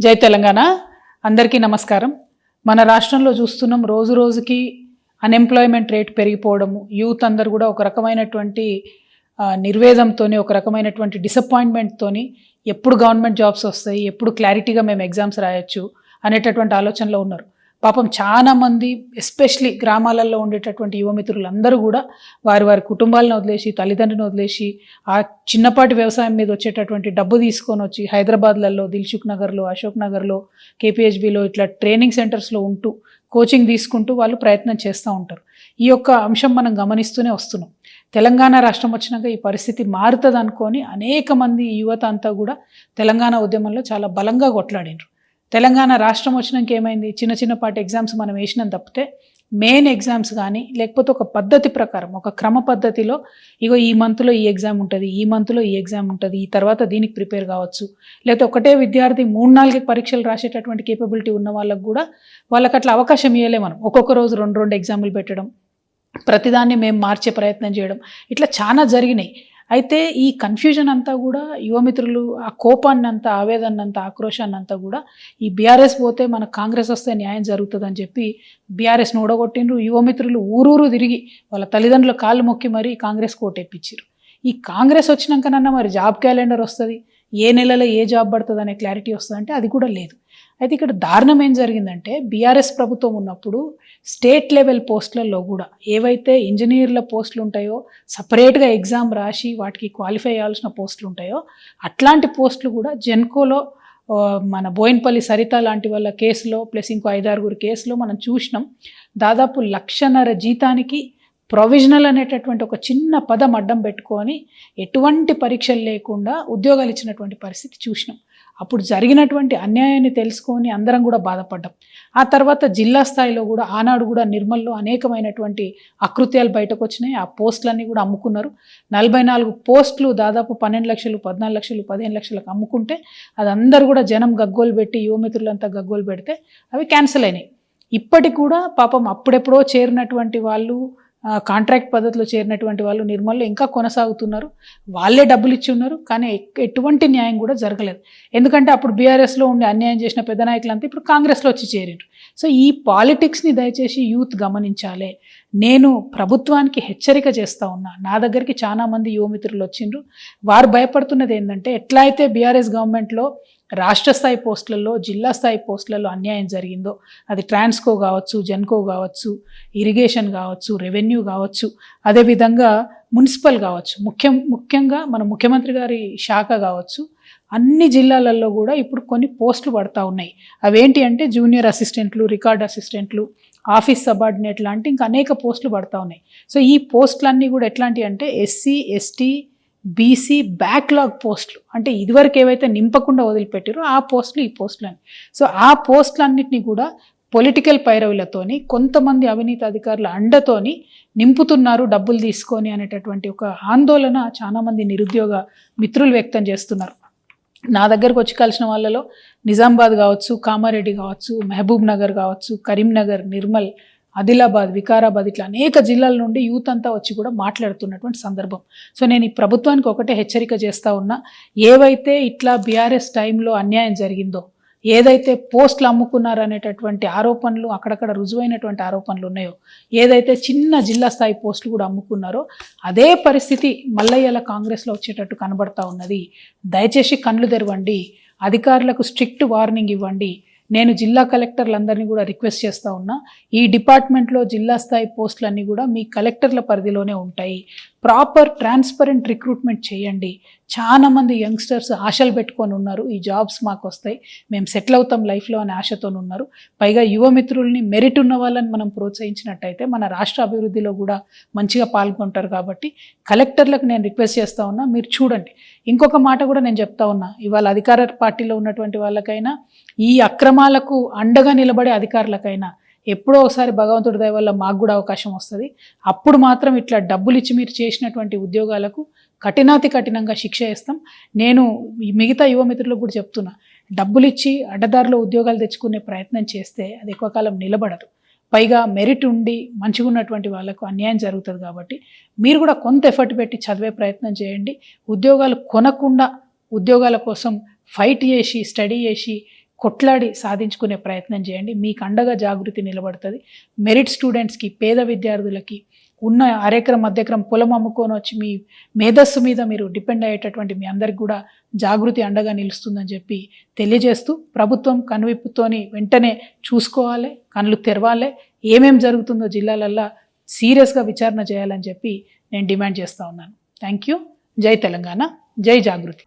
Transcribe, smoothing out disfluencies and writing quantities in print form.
జై తెలంగాణ. అందరికీ నమస్కారం. మన రాష్ట్రంలో చూస్తున్నాం రోజు రోజుకి అన్ఎంప్లాయ్మెంట్ రేట్ పెరిగిపోవడము, యూత్ అందరు కూడా ఒక రకమైనటువంటి నిర్వేదంతోని, ఒక రకమైనటువంటి డిసప్పాయింట్మెంట్తోని ఎప్పుడు గవర్నమెంట్ జాబ్స్ వస్తాయి, ఎప్పుడు క్లారిటీగా మేము ఎగ్జామ్స్ రాయొచ్చు అనేటటువంటి ఆలోచనలో ఉన్నారు. పాపం చాలామంది ఎస్పెషలీ గ్రామాలలో ఉండేటటువంటి యువమిత్రులు అందరూ కూడా వారి కుటుంబాలను వదిలేసి, తల్లిదండ్రులను వదిలేసి, ఆ చిన్నపాటి వ్యవసాయం మీద వచ్చేటటువంటి డబ్బు తీసుకొని వచ్చి హైదరాబాద్లలో దిల్సుఖ్ నగర్లో, అశోక్ నగర్లో, కేపీహెచ్బిలో ఇట్లా ట్రైనింగ్ సెంటర్స్లో ఉంటూ కోచింగ్ తీసుకుంటూ వాళ్ళు ప్రయత్నం చేస్తూ ఉంటారు. ఈ యొక్క అంశం మనం గమనిస్తూనే వస్తున్నాం. తెలంగాణ రాష్ట్రం వచ్చినాక ఈ పరిస్థితి మారుతుంది అనుకొని అనేక మంది యువత అంతా కూడా తెలంగాణ ఉద్యమంలో చాలా బలంగా కొట్లాడినారు. తెలంగాణ రాష్ట్రం వచ్చినాక ఏమైంది, చిన్నపాటి ఎగ్జామ్స్ మనం వేసినాం తప్పితే మెయిన్ ఎగ్జామ్స్ కానీ లేకపోతే ఒక పద్ధతి ప్రకారం, ఒక క్రమ పద్ధతిలో ఇగో ఈ మంత్లో ఈ ఎగ్జామ్ ఉంటుంది, ఈ మంత్లో ఈ ఎగ్జామ్ ఉంటుంది, ఈ తర్వాత దీనికి ప్రిపేర్ కావచ్చు, లేకపోతే ఒకటే విద్యార్థి 3-4 పరీక్షలు రాసేటటువంటి కేపబిలిటీ ఉన్న వాళ్ళకు కూడా వాళ్ళకి అట్లా అవకాశం ఇవ్వలే. మనం ఒక్కొక్క రోజు 2 ఎగ్జాములు పెట్టడం, ప్రతిదాన్ని మేము మార్చే ప్రయత్నం చేయడం, ఇట్లా చాలా జరిగినాయి. అయితే ఈ కన్ఫ్యూజన్ అంతా కూడా యువమిత్రులు ఆ కోపాన్ని అంతా, ఆవేదన అంతా, ఆక్రోశాన్ని అంతా కూడా ఈ బీఆర్ఎస్ పోతే మనకు కాంగ్రెస్ వస్తే న్యాయం జరుగుతుందని చెప్పి బీఆర్ఎస్ను ఓడగొట్టిండ్రు. యువమిత్రులు ఊరూరు తిరిగి వాళ్ళ తల్లిదండ్రుల కాళ్ళు మొక్కి మరీ కాంగ్రెస్ కోటెప్పించారు. ఈ కాంగ్రెస్ వచ్చినాకనన్నా మరి జాబ్ క్యాలెండర్ వస్తుంది, ఏ నెలలో ఏ జాబ్ పడుతుంది అనే క్లారిటీ వస్తుంది అంటే అది కూడా లేదు. అయితే ఇక్కడ దారుణం ఏం జరిగిందంటే, బీఆర్ఎస్ ప్రభుత్వం ఉన్నప్పుడు స్టేట్ లెవెల్ పోస్టులలో కూడా ఏవైతే ఇంజనీర్ల పోస్టులు ఉంటాయో, సపరేట్గా ఎగ్జామ్ రాసి వాటికి క్వాలిఫై అవ్వాల్సిన పోస్టులు ఉంటాయో అట్లాంటి పోస్టులు కూడా జెన్కోలో మన బోయిన్పల్లి సరిత లాంటి వాళ్ళ కేసులో ప్లస్ ఇంకో 5-6 కేసులో మనం చూసినాం. దాదాపు 1,50,000 జీతానికి ప్రొవిజనల్ అనేటటువంటి ఒక చిన్న పదం అడ్డం పెట్టుకొని ఎటువంటి పరీక్షలు లేకుండా ఉద్యోగాలు ఇచ్చినటువంటి పరిస్థితి చూసినాం. అప్పుడు జరిగినటువంటి అన్యాయాన్ని తెలుసుకొని అందరం కూడా బాధపడ్డాం. ఆ తర్వాత జిల్లా స్థాయిలో కూడా ఆనాడు కూడా నిర్మల్లో అనేకమైనటువంటి అకృత్యాలు బయటకు వచ్చినాయి. ఆ పోస్టులన్నీ కూడా అమ్ముకున్నారు. 44 పోస్టులు దాదాపు 12 లక్షలు, 14 లక్షలు, 15 లక్షలకు అమ్ముకుంటే అది అందరూ కూడా జనం గగ్గోలు పెట్టి, యువమిత్రులంతా గగ్గోలు పెడితే అవి క్యాన్సిల్ అయినాయి. ఇప్పటికి కూడా పాపం అప్పుడెప్పుడో చేరినటువంటి వాళ్ళు, కాంట్రాక్ట్ పద్ధతిలో చేరినటువంటి వాళ్ళు నిర్మల్లో ఇంకా కొనసాగుతున్నారు. వాళ్ళే డబ్బులు ఇచ్చి ఉన్నారు, కానీ ఎటువంటి న్యాయం కూడా జరగలేదు. ఎందుకంటే అప్పుడు బీఆర్ఎస్లో ఉండి అన్యాయం చేసిన పెద్ద నాయకులంతా ఇప్పుడు కాంగ్రెస్లో వచ్చి చేరారు. సో ఈ పాలిటిక్స్ని దయచేసి యూత్ గమనించాలి. నేను ప్రభుత్వానికి హెచ్చరిక చేస్తూ ఉన్నా. నా దగ్గరికి చాలామంది యువమిత్రులు వచ్చిండ్రు. వారు భయపడుతున్నది ఏంటంటే, ఎట్లా అయితే బీఆర్ఎస్ గవర్నమెంట్లో రాష్ట్ర స్థాయి పోస్టులలో, జిల్లా స్థాయి పోస్టులలో అన్యాయం జరిగిందో, అది ట్రాన్స్కో కావచ్చు, జెన్కో కావచ్చు, ఇరిగేషన్ కావచ్చు, రెవెన్యూ కావచ్చు, అదేవిధంగా మున్సిపల్ కావచ్చు, ముఖ్యంగా మన ముఖ్యమంత్రి గారి శాఖ కావచ్చు, అన్ని జిల్లాలలో కూడా ఇప్పుడు కొన్ని పోస్టులు పడతా ఉన్నాయి. అవేంటి అంటే జూనియర్ అసిస్టెంట్లు, రికార్డ్ అసిస్టెంట్లు, ఆఫీస్ సబార్డినేట్ లాంటి ఇంకా అనేక పోస్టులు పడతా ఉన్నాయి. సో ఈ పోస్టులన్నీ కూడా ఎట్లాంటివి అంటే ఎస్సీ, ఎస్టీ, బీసీ బ్యాక్లాగ్ పోస్టులు, అంటే ఇదివరకు ఏవైతే నింపకుండా వదిలిపెట్టారో ఆ పోస్టులు, ఈ పోస్టులని. సో ఆ పోస్టులన్నింటినీ కూడా పొలిటికల్ పైరవులతోని, కొంతమంది అవినీతి అధికారుల అండతోని నింపుతున్నారు డబ్బులు తీసుకొని అనేటటువంటి ఒక ఆందోళన చాలామంది నిరుద్యోగ మిత్రులు వ్యక్తం చేస్తున్నారు. నా దగ్గరకు వచ్చి కలిసిన వాళ్ళలో నిజామాబాద్ కావచ్చు, కామారెడ్డి కావచ్చు, మహబూబ్ నగర్ కావచ్చు, కరీంనగర్, నిర్మల్, ఆదిలాబాద్, వికారాబాద్, ఇట్లా అనేక జిల్లాల నుండి యూత్ అంతా వచ్చి కూడా మాట్లాడుతున్నటువంటి సందర్భం. సో నేను ఈ ప్రభుత్వానికి ఒకటే హెచ్చరిక చేస్తూ ఉన్నా. ఏవైతే ఇట్లా బీఆర్ఎస్ టైంలో అన్యాయం జరిగిందో, ఏదైతే పోస్టులు అమ్ముకున్నారనేటటువంటి ఆరోపణలు, అక్కడక్కడ రుజువైనటువంటి ఆరోపణలు ఉన్నాయో, ఏదైతే చిన్న జిల్లా స్థాయి పోస్టులు కూడా అమ్ముకున్నారో అదే పరిస్థితి మల్లయ్యల కాంగ్రెస్లో వచ్చేటట్టు కనబడతా ఉన్నది. దయచేసి కళ్ళు తెరవండి, అధికారులకు స్ట్రిక్ట్ వార్నింగ్ ఇవ్వండి. నేను జిల్లా కలెక్టర్లందరినీ కూడా రిక్వెస్ట్ చేస్తూ ఉన్నా, ఈ డిపార్ట్మెంట్లో జిల్లా స్థాయి పోస్టులన్నీ కూడా మీ కలెక్టర్ల పరిధిలోనే ఉంటాయి. ప్రాపర్ ట్రాన్స్పరెంట్ రిక్రూట్మెంట్ చేయండి. చాలామంది యంగ్స్టర్స్ ఆశలు పెట్టుకొని ఉన్నారు, ఈ జాబ్స్ మాకు వస్తాయి, మేము సెటిల్ అవుతాం లైఫ్లో అనే ఆశతో ఉన్నారు. పైగా యువమిత్రుల్ని, మెరిట్ ఉన్న వాళ్ళని మనం ప్రోత్సహించినట్టయితే మన రాష్ట్ర అభివృద్ధిలో కూడా మంచిగా పాల్గొంటారు. కాబట్టి కలెక్టర్లకు నేను రిక్వెస్ట్ చేస్తూ ఉన్నా, మీరు చూడండి. ఇంకొక మాట కూడా నేను చెప్తా ఉన్నా, ఇవాళ అధికార పార్టీలో ఉన్నటువంటి వాళ్ళకైనా, ఈ అక్రమాలకు అండగా నిలబడే అధికారులకైనా ఎప్పుడో ఒకసారి భగవంతుడి దయ వల్ల మాకు కూడా అవకాశం వస్తుంది. అప్పుడు మాత్రం ఇట్లా డబ్బులు ఇచ్చి మీరు చేసినటువంటి ఉద్యోగాలకు కఠినంగా శిక్ష వేస్తాం. నేను మిగతా యువమిత్రులకు కూడా చెప్తున్నా, డబ్బులు ఇచ్చి అడ్డదారిలో ఉద్యోగాలు తెచ్చుకునే ప్రయత్నం చేస్తే అది ఎక్కువ కాలం నిలబడదు. పైగా మెరిట్ ఉండి మంచిగా ఉన్నటువంటి వాళ్ళకు అన్యాయం జరుగుతుంది. కాబట్టి మీరు కూడా కొంత ఎఫర్ట్ పెట్టి చదివే ప్రయత్నం చేయండి. ఉద్యోగాలు కొనకుండా ఉద్యోగాల కోసం ఫైట్ చేసి, స్టడీ చేసి కొట్లాడి సాధించుకునే ప్రయత్నం చేయండి. మీకు అండగా జాగృతి నిలబడుతుంది. మెరిట్ స్టూడెంట్స్కి, పేద విద్యార్థులకి, ఉన్న అరెకరం మధ్యక్రమం పొలం అమ్ముకొని వచ్చి మీ మేధస్సు మీద మీరు డిపెండ్ అయ్యేటటువంటి మీ అందరికి కూడా జాగృతి అండగా నిలుస్తుందని చెప్పి తెలియజేస్తూ, ప్రభుత్వం కనువిప్పుతోని వెంటనే చూసుకోవాలి, కళ్ళు తెరవాలి, ఏమేం జరుగుతుందో జిల్లాలల్లో సీరియస్గా విచారణ చేయాలని చెప్పి నేను డిమాండ్ చేస్తూ ఉన్నాను. Thank you. జై తెలంగాణ, జై జాగృతి.